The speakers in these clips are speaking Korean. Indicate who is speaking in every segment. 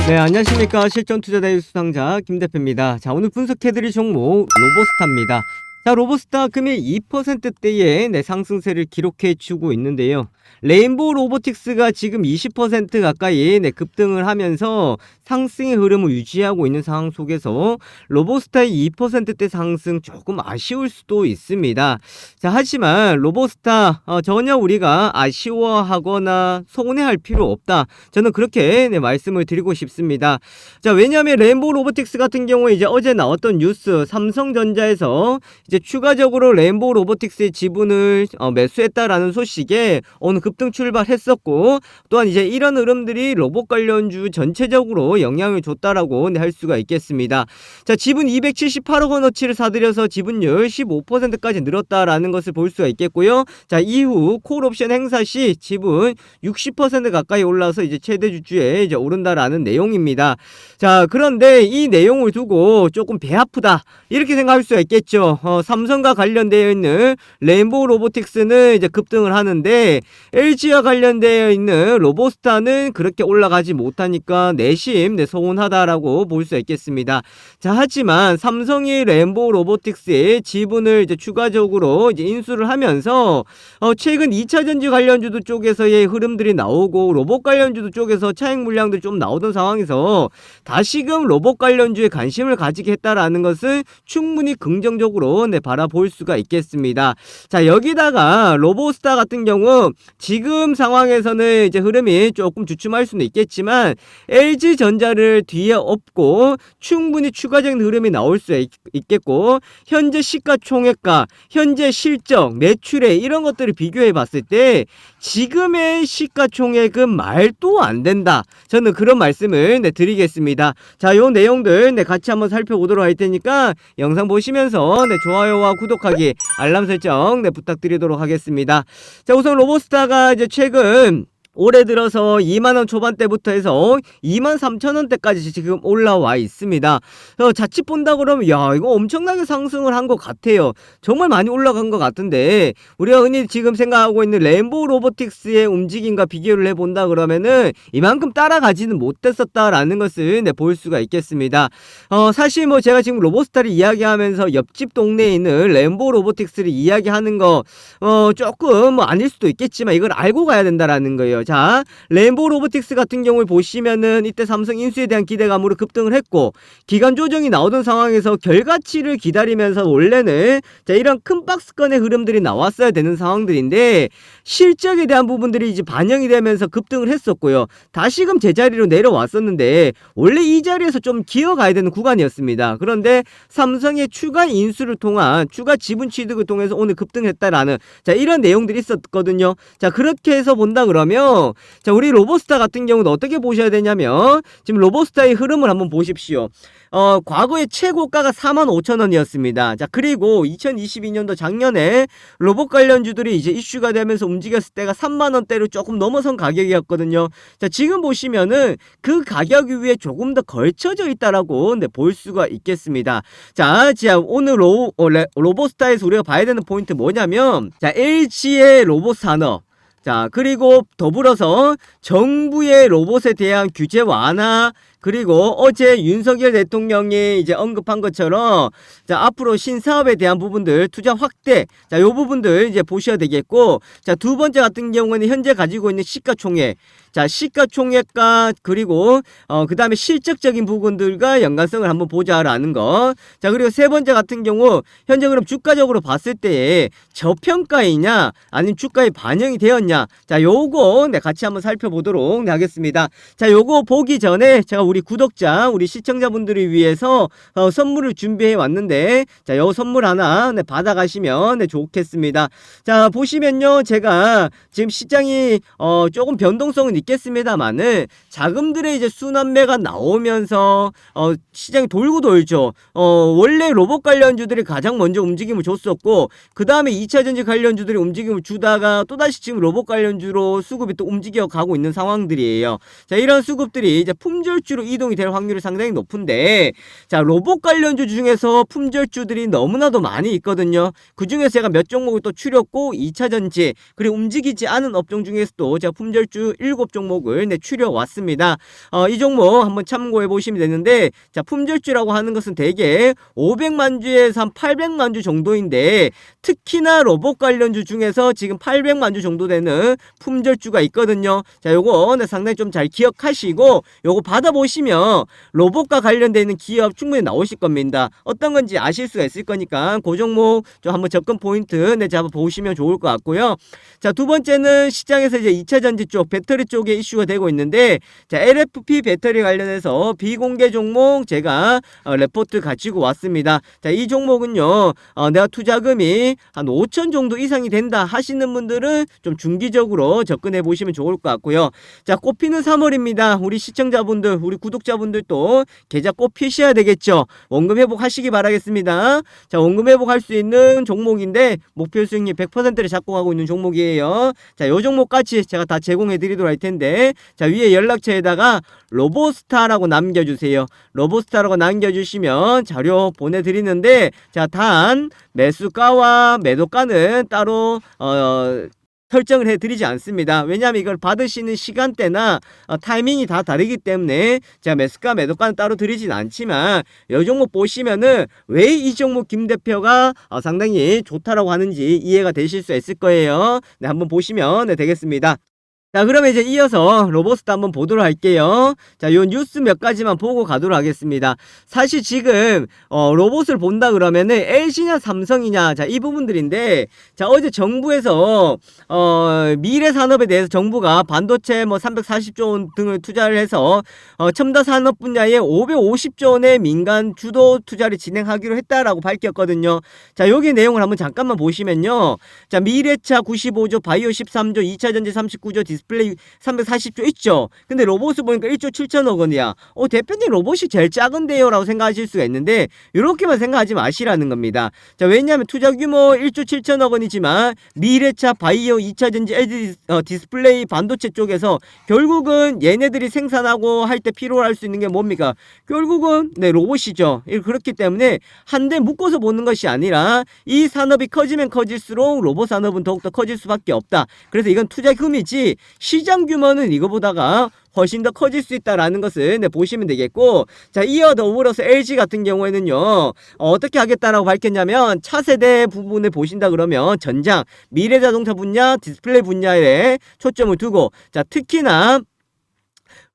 Speaker 1: 네, 안녕하십니까. 실전투자대의 수상자 김대표입니다. 자, 오늘 분석해드릴 종목 로보스타입니다. 자, 로보스타 금일 2%대의 상승세를 기록해주고 있는데요. 레인보우 로보틱스가 지금 20% 가까이 급등을 하면서 상승의 흐름을 유지하고 있는 상황 속에서 로보스타의 2%대 상승 조금 아쉬울 수도 있습니다. 자, 하지만 로보스타 전혀 우리가 아쉬워하거나 서운해할 필요 없다. 저는 그렇게 말씀을 드리고 싶습니다. 자, 왜냐하면 레인보우 로보틱스 같은 경우에 이제 어제 나왔던 뉴스, 삼성전자에서 이제 추가적으로 레인보우 로보틱스의 지분을 매수했다라는 소식에 오늘 급등 출발했었고, 또한 이제 이런 흐름들이 로봇 관련주 전체적으로 영향을 줬다라고 할 수가 있겠습니다. 자, 지분 278억 원어치를 사들여서 지분율 15%까지 늘었다라는 것을 볼 수가 있겠고요. 자, 이후 콜옵션 행사 시 지분 60% 가까이 올라서 이제 최대 주주에 이제 오른다라는 내용입니다. 자, 그런데 이 내용을 두고 조금 배 아프다 이렇게 생각할 수가 있겠죠. 삼성과 관련되어 있는 레인보우 로보틱스는 이제 급등을 하는데 LG와 관련되어 있는 로보스타는 그렇게 올라가지 못하니까 내심 서운하다라고 볼 수 있겠습니다. 자, 하지만 삼성이 레인보우 로보틱스의 지분을 이제 추가적으로 이제 인수를 하면서 최근 2차전지 관련주도 쪽에서의 흐름들이 나오고 로봇 관련주도 쪽에서 차익 물량들이 좀 나오던 상황에서 다시금 로봇 관련주에 관심을 가지게 했다라는 것은 충분히 긍정적으로 바라볼 수가 있겠습니다. 자, 여기다가 로보스타 같은 경우 지금 상황에서는 이제 흐름이 조금 주춤할 수는 있겠지만 LG전자를 뒤에 업고 충분히 추가적인 흐름이 나올 수 있겠고, 현재 시가총액과 현재 실적, 매출액 이런 것들을 비교해 봤을 때 지금의 시가총액은 말도 안 된다. 저는 그런 말씀을 드리겠습니다. 자, 요 내용들 같이 한번 살펴보도록 할 테니까 영상 보시면서 좋아요와 구독하기, 알람 설정 부탁드리도록 하겠습니다. 자, 우선 로보스타가 이제 최근 올해 들어서 2만원 초반대부터 해서 23,000원대까지 지금 올라와 있습니다. 자칫 본다 그러면 야, 이거 엄청나게 상승을 한 것 같아요. 정말 많이 올라간 것 같은데 우리가 흔히 지금 생각하고 있는 레인보우 로보틱스의 움직임과 비교를 해본다 그러면은 이만큼 따라가지는 못했었다라는 것을 볼 수가 있겠습니다. 사실 뭐 제가 지금 로보스타를 이야기하면서 옆집 동네에 있는 레인보우 로보틱스를 이야기하는 거 조금 아닐 수도 있겠지만 이걸 알고 가야 된다라는 거예요. 자, 레인보우 로보틱스 같은 경우를 보시면은 이때 삼성 인수에 대한 기대감으로 급등을 했고, 기간 조정이 나오던 상황에서 결과치를 기다리면서 원래는 자, 이런 큰 박스권의 흐름들이 나왔어야 되는 상황들인데 실적에 대한 부분들이 이제 반영이 되면서 급등을 했었고요. 다시금 제자리로 내려왔었는데 원래 이 자리에서 좀 기어가야 되는 구간이었습니다. 그런데 삼성의 추가 인수를 통한 추가 지분 취득을 통해서 오늘 급등했다라는 자, 이런 내용들이 있었거든요. 자, 그렇게 해서 본다 그러면 자, 우리 로보스타 같은 경우는 어떻게 보셔야 되냐면 지금 로보스타의 흐름을 한번 보십시오. 과거의 최고가가 45,000원이었습니다. 자, 그리고 2022년도 작년에 로봇 관련주들이 이제 이슈가 되면서 움직였을 때가 3만원대를 조금 넘어선 가격이었거든요. 자, 지금 보시면은 그 가격 위에 조금 더 걸쳐져 있다라고 볼 수가 있겠습니다. 자, 오늘 로보스타에서 우리가 봐야 되는 포인트 뭐냐면 자, LG의 로봇 산업, 자, 그리고 더불어서 정부의 로봇에 대한 규제 완화, 그리고 어제 윤석열 대통령이 이제 언급한 것처럼 자, 앞으로 신사업에 대한 부분들 투자 확대, 자, 요 부분들 이제 보셔야 되겠고, 자, 두 번째 같은 경우는 현재 가지고 있는 시가총액, 자, 시가총액과 그리고 그 다음에 실적적인 부분들과 연관성을 한번 보자라는 거. 자, 그리고 세 번째 같은 경우 현재 그럼 주가적으로 봤을 때 저평가이냐 아니면 주가에 반영이 되었냐, 자, 요거 같이 한번 살펴보도록 하겠습니다. 자, 요거 보기 전에 제가 우리 구독자, 우리 시청자분들을 위해서 선물을 준비해 왔는데 자, 요 선물 하나 받아가시면 좋겠습니다. 자, 보시면요, 제가 지금 시장이 조금 변동성은 있겠습니다만은 자금들의 이제 순환매가 나오면서 시장이 돌고 돌죠. 원래 로봇 관련주들이 가장 먼저 움직임을 줬었고, 그 다음에 2차전지 관련주들이 움직임을 주다가 또다시 지금 로봇 관련주로 수급이 또 움직여 가고 있는 상황들이에요. 자, 이런 수급들이 이제 품절주로 상승세로 이동이 될 확률이 상당히 높은데, 자, 로봇 관련주 중에서 품절주들이 너무나도 많이 있거든요. 그 중에서 제가 몇 종목을 또 추렸고, 2차전지, 그리고 움직이지 않은 업종 중에서도 제가 품절주 7종목을 추려왔습니다. 이 종목 한번 참고해 보시면 되는데, 자, 품절주라고 하는 것은 대개 500만 주에서 한 800만 주 정도인데, 특히나 로봇 관련주 중에서 지금 800만 주 정도 되는 품절주가 있거든요. 자, 요거 상당히 좀 잘 기억하시고, 요거 받아보시면 로봇과 관련되어 있는 기업 충분히 나오실 겁니다. 어떤 건지 아실 수가 있을 거니까 그 종목 좀 한번 접근 포인트 잡아보시면 좋을 것 같고요. 자, 두 번째는 시장에서 이제 2차전지 쪽, 배터리 쪽에 이슈가 되고 있는데, 자, LFP 배터리 관련해서 비공개 종목 제가 레포트 가지고 왔습니다. 자, 이 종목은요, 내가 투자금이 한 5천 정도 이상이 된다 하시는 분들은 좀 중기적으로 접근해 보시면 좋을 것 같고요. 자, 꽃피는 3월입니다. 우리 시청자분들, 우리 구독자분들도 계좌 꼭 피셔야 되겠죠. 원금 회복하시기 바라겠습니다. 자, 원금 회복할 수 있는 종목인데 목표 수익률 100%를 잡고 가고 있는 종목이에요. 자, 요 종목까지 제가 다 제공해 드리도록 할 텐데, 자, 위에 연락처에다가 로보스타라고 남겨주세요. 로보스타라고 남겨주시면 자료 보내드리는데, 자, 단 매수가와 매도가는 따로 설정을 해드리지 않습니다. 왜냐하면 이걸 받으시는 시간대나 타이밍이 다 다르기 때문에 제가 매수가 매도가는 따로 드리진 않지만, 이 종목 보시면은 왜 이 종목 김 대표가 상당히 좋다라고 하는지 이해가 되실 수 있을 거예요. 네, 한번 보시면 되겠습니다. 자, 그러면 이제 이어서 로보스타 한번 보도록 할게요. 자, 요 뉴스 몇 가지만 보고 가도록 하겠습니다. 사실 지금 로봇을 본다 그러면은 LG냐 삼성이냐, 자, 이 부분들인데, 자, 어제 정부에서 미래 산업에 대해서 정부가 반도체 뭐 340조 원 등을 투자를 해서 첨단 산업 분야에 550조 원의 민간 주도 투자를 진행하기로 했다라고 밝혔거든요. 자, 여기 내용을 한번 잠깐만 보시면요. 자, 미래차 95조, 바이오 13조, 2차전지 39조, 디스플레이 340조 있죠. 근데 로봇을 보니까 1조 7천억 원이야. 대표님 로봇이 제일 작은데요 라고 생각하실 수가 있는데, 이렇게만 생각하지 마시라는 겁니다. 자, 왜냐하면 투자 규모 1조 7천억 원이지만 미래차, 바이오, 2차전지, LG 디스플레이, 반도체 쪽에서 결국은 얘네들이 생산하고 할 때 필요로 할 수 있는 게 뭡니까? 결국은 로봇이죠. 그렇기 때문에 한데 묶어서 보는 것이 아니라 이 산업이 커지면 커질수록 로봇 산업은 더욱더 커질 수밖에 없다. 그래서 이건 투자금이지 시장 규모는 이거보다가 훨씬 더 커질 수 있다라는 것을 보시면 되겠고, 자, 이어 더불어서 LG 같은 경우에는요, 어떻게 하겠다라고 밝혔냐면, 차세대 부분을 보신다 그러면 전장, 미래자동차 분야, 디스플레이 분야에 초점을 두고, 자, 특히나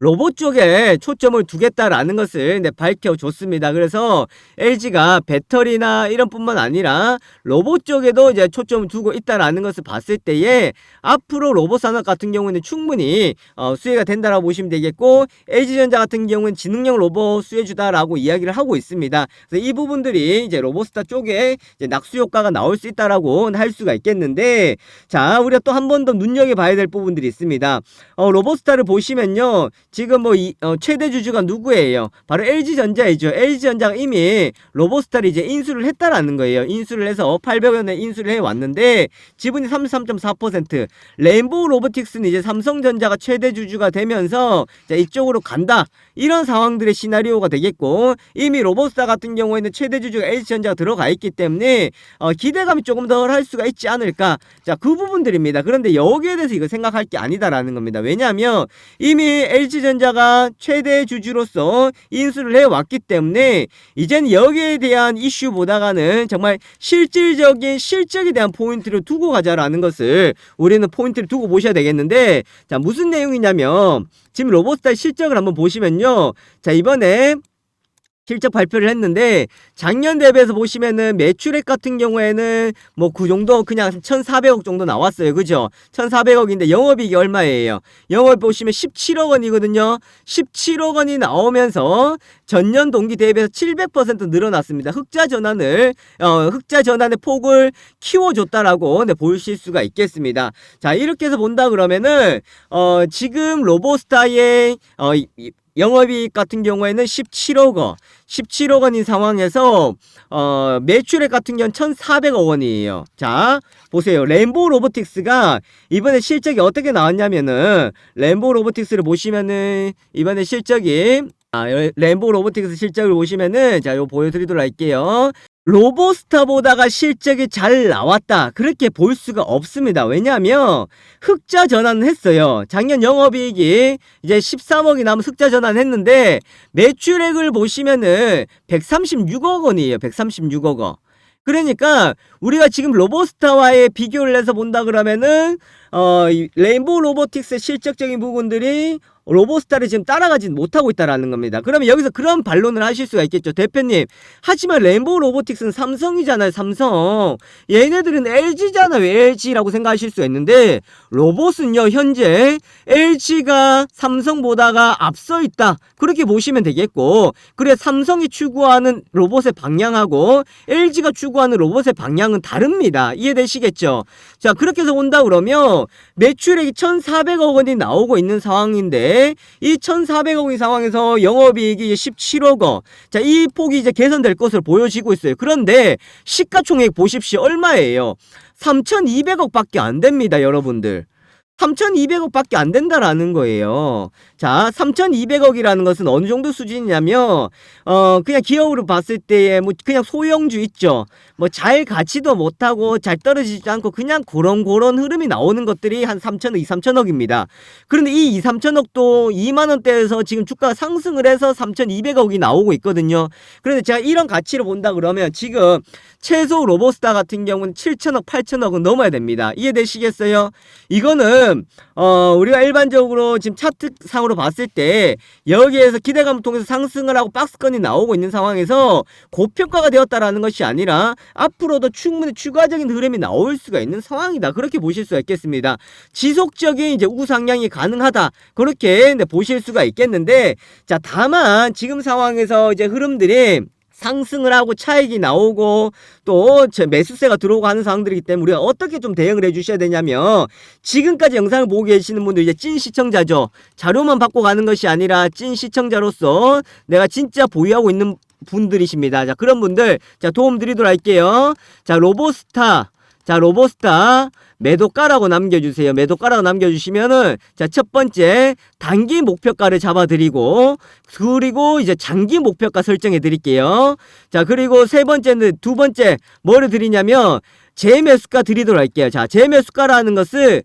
Speaker 1: 로봇 쪽에 초점을 두겠다라는 것을 밝혀줬습니다. 그래서 LG가 배터리나 이런 뿐만 아니라 로봇 쪽에도 이제 초점을 두고 있다라는 것을 봤을 때에 앞으로 로봇 산업 같은 경우는 충분히 수혜가 된다라고 보시면 되겠고, LG전자 같은 경우는 지능형 로봇 수혜주다라고 이야기를 하고 있습니다. 그래서 이 부분들이 이제 로봇스타 쪽에 이제 낙수 효과가 나올 수 있다라고 할 수가 있겠는데, 자, 우리가 또 한 번 더 눈여겨봐야 될 부분들이 있습니다. 로봇스타를 보시면요, 지금 뭐 최대 주주가 누구예요? 바로 LG전자이죠. LG전자가 이미 로보스타를 이제 인수를 했다라는 거예요. 인수를 해서 800원에 인수를 해왔는데 지분이 33.4%. 레인보우 로보틱스는 이제 삼성전자가 최대 주주가 되면서 이쪽으로 간다. 이런 상황들의 시나리오가 되겠고, 이미 로보스타 같은 경우에는 최대 주주가 LG전자가 들어가 있기 때문에 기대감이 조금 더 할 수가 있지 않을까. 자, 그 부분들입니다. 그런데 여기에 대해서 이거 생각할 게 아니다라는 겁니다. 왜냐하면 이미 LG전자가 최대 주주로서 인수를 해왔기 때문에 이제는 여기에 대한 이슈보다가는 정말 실질적인 실적에 대한 포인트를 두고 가자라는 것을 우리는 포인트를 두고 보셔야 되겠는데, 자, 무슨 내용이냐면 지금 로보스타 실적을 한번 보시면요, 자, 이번에 실적 발표를 했는데 작년 대비해서 보시면은 매출액 같은 경우에는 뭐 그 정도 그냥 1,400억 정도 나왔어요. 그죠? 1,400억인데 영업이익이 얼마예요? 영업 보시면 17억 원이거든요. 17억 원이 나오면서 전년 동기 대비해서 700% 늘어났습니다. 흑자 전환의 폭을 키워줬다라고 보실 수가 있겠습니다. 자, 이렇게 해서 본다 그러면은 지금 로보스타의 영업이익 같은 경우에는 17억 원인 상황에서 매출액 같은 경우는 1,400억 원이에요. 자, 보세요. 레인보우 로보틱스가 이번에 실적이 어떻게 나왔냐면은, 레인보우 로보틱스를 보시면은 이번에 실적이 레인보우 로보틱스 실적을 보시면은 자, 요 보여드리도록 할게요. 로보스타보다가 실적이 잘 나왔다, 그렇게 볼 수가 없습니다. 왜냐하면 흑자 전환을 했어요. 작년 영업이익이 이제 13억이 남은 흑자 전환을 했는데 매출액을 보시면은 136억 원이에요. 136억 원. 그러니까 우리가 지금 로보스타와의 비교를 해서 본다 그러면은 이 레인보우 로보틱스의 실적적인 부분들이 로보스타를 지금 따라가진 못하고 있다라는 겁니다. 그러면 여기서 그런 반론을 하실 수가 있겠죠. 대표님, 하지만 레인보우 로보틱스는 삼성이잖아요. 삼성. 얘네들은 LG잖아요. LG라고 생각하실 수 있는데 로봇은요, 현재 LG가 삼성보다가 앞서 있다, 그렇게 보시면 되겠고, 그래 삼성이 추구하는 로봇의 방향하고 LG가 추구하는 로봇의 방향은 다릅니다. 이해되시겠죠? 자, 그렇게 해서 온다 그러면 매출액이 1,400억 원이 나오고 있는 상황인데 이 1,400억 원 상황에서 영업이익이 17억 원. 자, 이 폭이 이제 개선될 것으로 보여지고 있어요. 그런데 시가총액 보십시오. 얼마예요? 3,200억 밖에 안 됩니다, 여러분들. 3,200억 밖에 안 된다라는 거예요. 자, 3,200억이라는 것은 어느 정도 수준이냐면, 그냥 기업으로 봤을 때에, 뭐, 그냥 소형주 있죠. 뭐, 잘 가지도 못하고, 잘 떨어지지 않고, 그냥 그런 흐름이 나오는 것들이 한 3,000억, 2, 3,000억입니다. 그런데 이 2, 3,000억도 2만원대에서 지금 주가가 상승을 해서 3,200억이 나오고 있거든요. 그런데 제가 이런 가치를 본다 그러면 지금 최소 로보스타 같은 경우는 7,000억, 8,000억은 넘어야 됩니다. 이해되시겠어요? 이거는 우리가 일반적으로 지금 차트상으로 봤을 때 여기에서 기대감을 통해서 상승을 하고 박스권이 나오고 있는 상황에서 고평가가 되었다라는 것이 아니라 앞으로도 충분히 추가적인 흐름이 나올 수가 있는 상황이다, 그렇게 보실 수가 있겠습니다. 지속적인 이제 우상향이 가능하다, 그렇게 보실 수가 있겠는데, 자, 다만 지금 상황에서 이제 흐름들이 상승을 하고 차익이 나오고 또 매수세가 들어오고 하는 상황들이기 때문에 우리가 어떻게 좀 대응을 해주셔야 되냐면, 지금까지 영상을 보고 계시는 분들 이제 찐 시청자죠. 자료만 받고 가는 것이 아니라 찐 시청자로서 내가 진짜 보유하고 있는 분들이십니다. 자, 그런 분들 자, 도움 드리도록 할게요. 자, 로보스타 매도가라고 남겨주세요. 매도가라고 남겨주시면은, 자, 첫 번째 단기 목표가를 잡아드리고, 그리고 이제 장기 목표가 설정해 드릴게요. 자, 그리고 두 번째 뭐를 드리냐면 재매수가 드리도록 할게요. 자, 재매수가라는 것을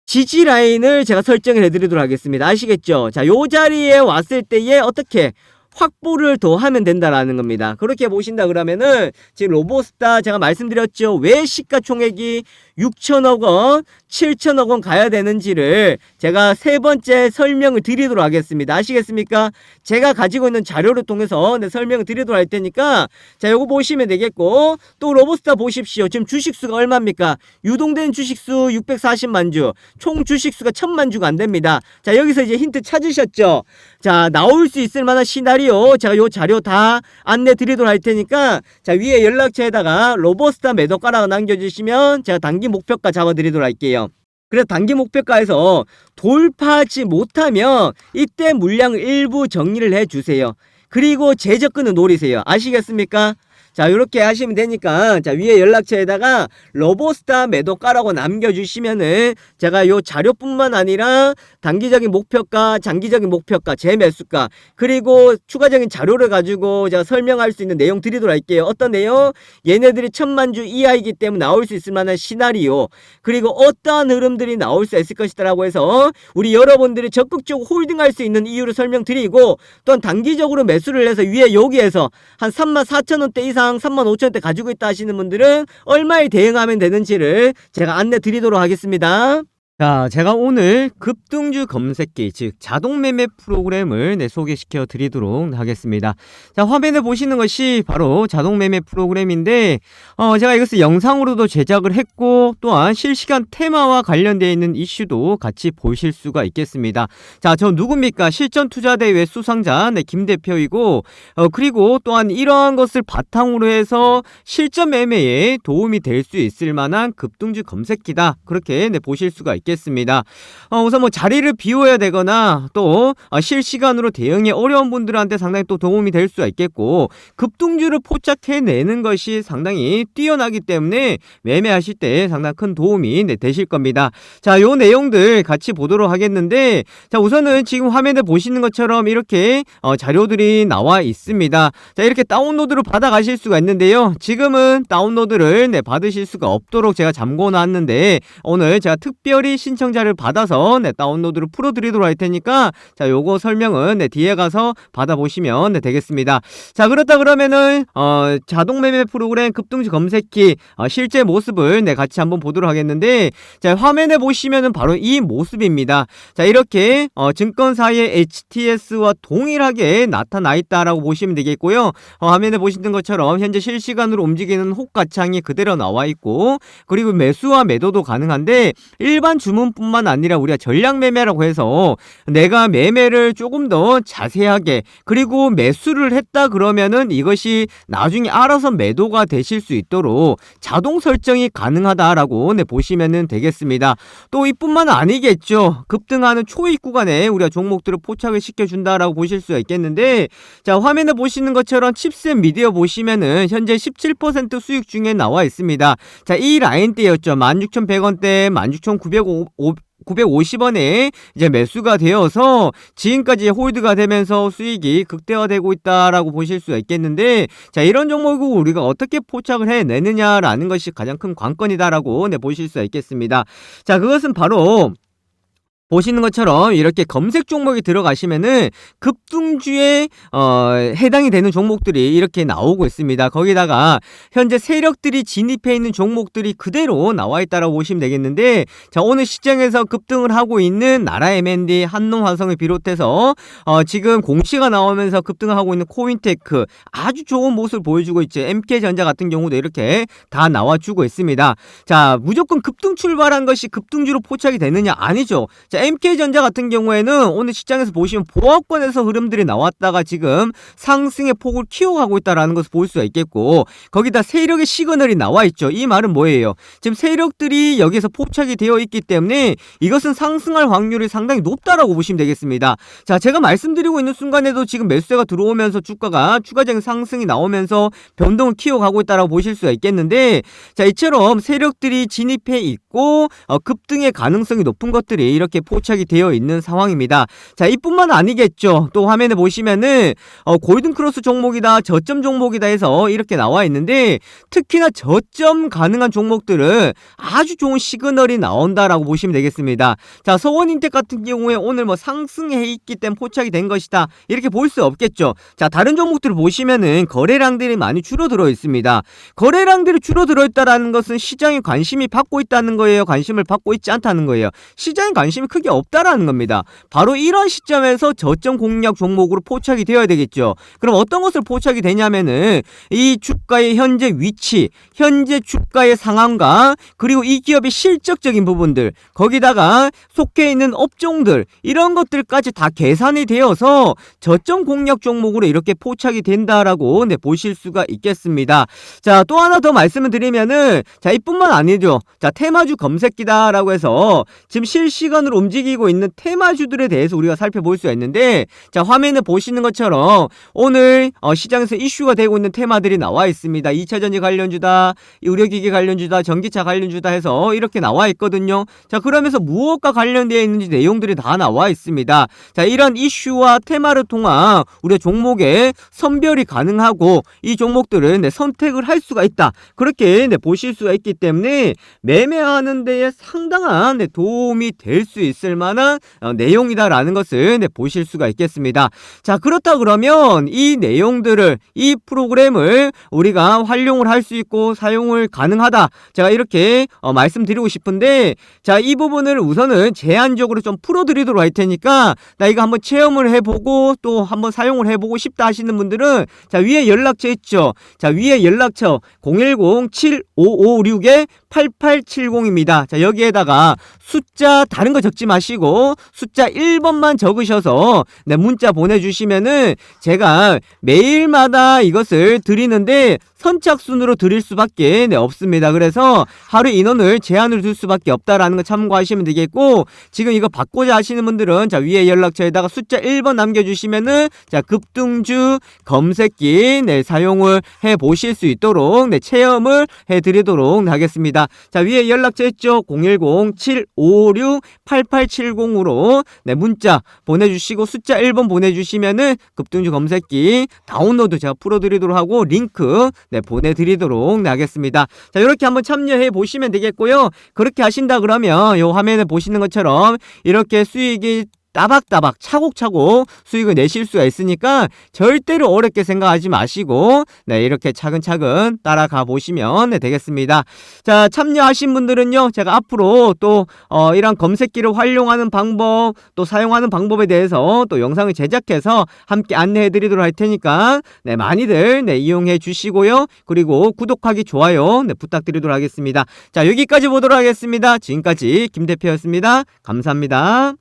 Speaker 1: 지지 라인을 제가 설정을 해드리도록 하겠습니다. 아시겠죠? 자, 요 자리에 왔을 때에 어떻게 확보를 더 하면 된다라는 겁니다. 그렇게 보신다 그러면은 지금 로보스타 제가 말씀드렸죠. 왜 시가총액이 6천억 원, 7천억 원 가야 되는지를 제가 세 번째 설명을 드리도록 하겠습니다. 아시겠습니까? 제가 가지고 있는 자료를 통해서 설명을 드리도록 할 테니까 자, 요거 보시면 되겠고, 또 로보스타 보십시오. 지금 주식수가 얼마입니까? 유동된 주식수 640만 주, 총 주식수가 1,000만 주가 안 됩니다. 자, 여기서 이제 힌트 찾으셨죠? 자, 나올 수 있을 만한 시나리오 제가 요 자료 다 안내 드리도록 할 테니까, 자, 위에 연락처에다가 로보스타 매도가라고 남겨주시면 제가 단기 목표가 잡아드리도록 할게요. 그래서 단기 목표가에서 돌파하지 못하면 이때 물량을 일부 정리를 해주세요. 그리고 재접근을 노리세요. 아시겠습니까? 자, 이렇게 하시면 되니까, 자, 위에 연락처에다가 로보스타 매도가라고 남겨주시면은 제가 요 자료뿐만 아니라 단기적인 목표가, 장기적인 목표가, 재매수가, 그리고 추가적인 자료를 가지고 제가 설명할 수 있는 내용 드리도록 할게요. 어떤 내용? 얘네들이 1,000만 주 이하이기 때문에 나올 수 있을 만한 시나리오, 그리고 어떠한 흐름들이 나올 수 있을 것이다라고 해서 우리 여러분들이 적극적으로 홀딩할 수 있는 이유를 설명드리고, 또한 단기적으로 매수를 해서 위에 여기에서 한 34,000원대 이상 35,000원대 가지고 있다 하시는 분들은 얼마에 대응하면 되는지를 제가 안내 드리도록 하겠습니다. 자, 제가 오늘 급등주 검색기, 즉 자동 매매 프로그램을 소개시켜 드리도록 하겠습니다. 자, 화면에 보시는 것이 바로 자동 매매 프로그램인데, 제가 이것을 영상으로도 제작을 했고, 또한 실시간 테마와 관련되어 있는 이슈도 같이 보실 수가 있겠습니다. 자, 저 누굽니까? 실전투자대회 수상자 김 대표이고, 그리고 또한 이러한 것을 바탕으로 해서 실전 매매에 도움이 될 수 있을 만한 급등주 검색기다, 그렇게 보실 수가 있겠습니다. 있겠습니다. 우선 뭐 자리를 비워야 되거나 또 실시간으로 대응이 어려운 분들한테 상당히 또 도움이 될 수가 있겠고, 급등주를 포착해내는 것이 상당히 뛰어나기 때문에 매매하실 때 상당히 큰 도움이 되실 겁니다. 자, 요 내용들 같이 보도록 하겠는데, 자, 우선은 지금 화면에 보시는 것처럼 이렇게 자료들이 나와 있습니다. 자, 이렇게 다운로드를 받아 가실 수가 있는데요. 지금은 다운로드를 받으실 수가 없도록 제가 잠궈 놨는데, 오늘 제가 특별히 신청자를 받아서 다운로드를 풀어 드리도록 할 테니까, 자, 요거 설명은 뒤에 가서 받아보시면 되겠습니다. 자, 그렇다 그러면은 자동 매매 프로그램 급등주 검색기 실제 모습을 같이 한번 보도록 하겠는데, 자, 화면에 보시면은 바로 이 모습입니다. 자, 이렇게 증권사의 HTS와 동일하게 나타나 있다라고 보시면 되겠고요. 화면에 보시는 것처럼 현재 실시간으로 움직이는 호가창이 그대로 나와 있고, 그리고 매수와 매도도 가능한데, 일반 주문뿐만 아니라 우리가 전략 매매라고 해서 내가 매매를 조금 더 자세하게, 그리고 매수를 했다 그러면은 이것이 나중에 알아서 매도가 되실 수 있도록 자동 설정이 가능하다라고 보시면 되겠습니다. 또 이뿐만 아니겠죠. 급등하는 초입 구간에 우리가 종목들을 포착을 시켜준다라고 보실 수가 있겠는데, 자, 화면에 보시는 것처럼 칩셋 미디어 보시면은 현재 17% 수익 중에 나와 있습니다. 자, 이 라인대였죠. 16,100원대, 16,950원에 이제 매수가 되어서 지금까지 홀드가 되면서 수익이 극대화되고 있다라고 보실 수가 있겠는데, 자, 이런 종목을 우리가 어떻게 포착을 해내느냐라는 것이 가장 큰 관건이다라고 보실 수가 있겠습니다. 자, 그것은 바로 보시는 것처럼 이렇게 검색 종목이 들어가시면은 급등주에 해당이 되는 종목들이 이렇게 나오고 있습니다. 거기다가 현재 세력들이 진입해 있는 종목들이 그대로 나와 있다라고 보시면 되겠는데, 자, 오늘 시장에서 급등을 하고 있는 나라 M&D, 한농화성을 비롯해서 지금 공시가 나오면서 급등을 하고 있는 코인테크 아주 좋은 모습을 보여주고 있죠. MK전자 같은 경우도 이렇게 다 나와주고 있습니다. 자, 무조건 급등 출발한 것이 급등주로 포착이 되느냐? 아니죠. 자, MK전자 같은 경우에는 오늘 시장에서 보시면 보합권에서 흐름들이 나왔다가 지금 상승의 폭을 키워가고 있다는 것을 볼 수가 있겠고, 거기다 세력의 시그널이 나와 있죠. 이 말은 뭐예요? 지금 세력들이 여기서 포착이 되어 있기 때문에 이것은 상승할 확률이 상당히 높다라고 보시면 되겠습니다. 자, 제가 말씀드리고 있는 순간에도 지금 매수세가 들어오면서 주가가 추가적인 상승이 나오면서 변동을 키워가고 있다라고 보실 수가 있겠는데, 자, 이처럼 세력들이 진입해 있고 급등의 가능성이 높은 것들이 이렇게 포착이 되어 있는 상황입니다. 자, 이뿐만 아니겠죠. 또 화면에 보시면은 골든크로스 종목이다, 저점 종목이다 해서 이렇게 나와 있는데, 특히나 저점 가능한 종목들은 아주 좋은 시그널이 나온다라고 보시면 되겠습니다. 자, 서원인텍 같은 경우에 오늘 뭐 상승해 있기 때문에 포착이 된 것이다, 이렇게 볼 수 없겠죠. 자, 다른 종목들을 보시면은 거래량들이 많이 줄어들어 있습니다. 거래량들이 줄어들어 있다라는 것은 시장에 관심이 받고 있다는 거예요? 관심을 받고 있지 않다는 거예요? 시장에 관심이 크게 없다라는 겁니다. 바로 이런 시점에서 저점 공략 종목으로 포착이 되어야 되겠죠. 그럼 어떤 것을 포착이 되냐면은 이 주가의 현재 위치, 현재 주가의 상황과 그리고 이 기업의 실적적인 부분들, 거기다가 속해 있는 업종들, 이런 것들까지 다 계산이 되어서 저점 공략 종목으로 이렇게 포착이 된다라고 보실 수가 있겠습니다. 자, 또 하나 더 말씀을 드리면은, 자, 이뿐만 아니죠. 자, 테마주 검색기다라고 해서 지금 실시간으로 움직이고 있는 테마주들에 대해서 우리가 살펴볼 수가 있는데, 자, 화면에 보시는 것처럼 오늘 시장에서 이슈가 되고 있는 테마들이 나와 있습니다. 2차전지 관련주다, 의료기기 관련주다, 전기차 관련주다 해서 이렇게 나와 있거든요. 자, 그러면서 무엇과 관련되어 있는지 내용들이 다 나와 있습니다. 자, 이런 이슈와 테마를 통한 우리가 종목의 선별이 가능하고 이 종목들은 선택을 할 수가 있다, 그렇게 보실 수가 있기 때문에 매매하는 데에 상당한 도움이 될 수 있을 만한 내용이다라는 것을 보실 수가 있겠습니다. 자, 그렇다 그러면 이 내용들을, 이 프로그램을 우리가 활용을 할 수 있고 사용을 가능하다, 제가 이렇게 말씀드리고 싶은데, 자, 이 부분을 우선은 제한적으로 좀 풀어드리도록 할 테니까 나 이거 한번 체험을 해보고 또 한번 사용을 해보고 싶다 하시는 분들은, 자, 위에 연락처 있죠. 자, 위에 연락처 010-7556-8870 내용입니다. 자, 여기에다가 숫자 다른 거 적지 마시고 숫자 1번만 적으셔서 네, 문자 보내주시면은 제가 매일마다 이것을 드리는데 선착순으로 드릴 수밖에 없습니다. 그래서 하루 인원을 제한을 둘 수밖에 없다라는 거 참고하시면 되겠고, 지금 이거 받고자 하시는 분들은 자, 위에 연락처에다가 숫자 1번 남겨주시면은 자, 급등주 검색기 네, 사용을 해 보실 수 있도록 네, 체험을 해 드리도록 하겠습니다. 자, 위에 연락처 있죠? 010-756-8870으로 네, 문자 보내주시고 숫자 1번 보내주시면은 급등주 검색기 다운로드 제가 풀어드리도록 하고 링크 네, 보내드리도록 하겠습니다. 자, 이렇게 한번 참여해 보시면 되겠고요. 그렇게 하신다 그러면 요 화면에 보시는 것처럼 이렇게 수익이 따박따박 차곡차곡 수익을 내실 수가 있으니까 절대로 어렵게 생각하지 마시고 네, 이렇게 차근차근 따라가 보시면 네, 되겠습니다. 자, 참여하신 분들은요, 제가 앞으로 또 이런 검색기를 활용하는 방법, 또 사용하는 방법에 대해서 또 영상을 제작해서 함께 안내해 드리도록 할 테니까 네, 많이들 네, 이용해 주시고요. 그리고 구독하기, 좋아요 네, 부탁드리도록 하겠습니다. 자, 여기까지 보도록 하겠습니다. 지금까지 김 대표였습니다. 감사합니다.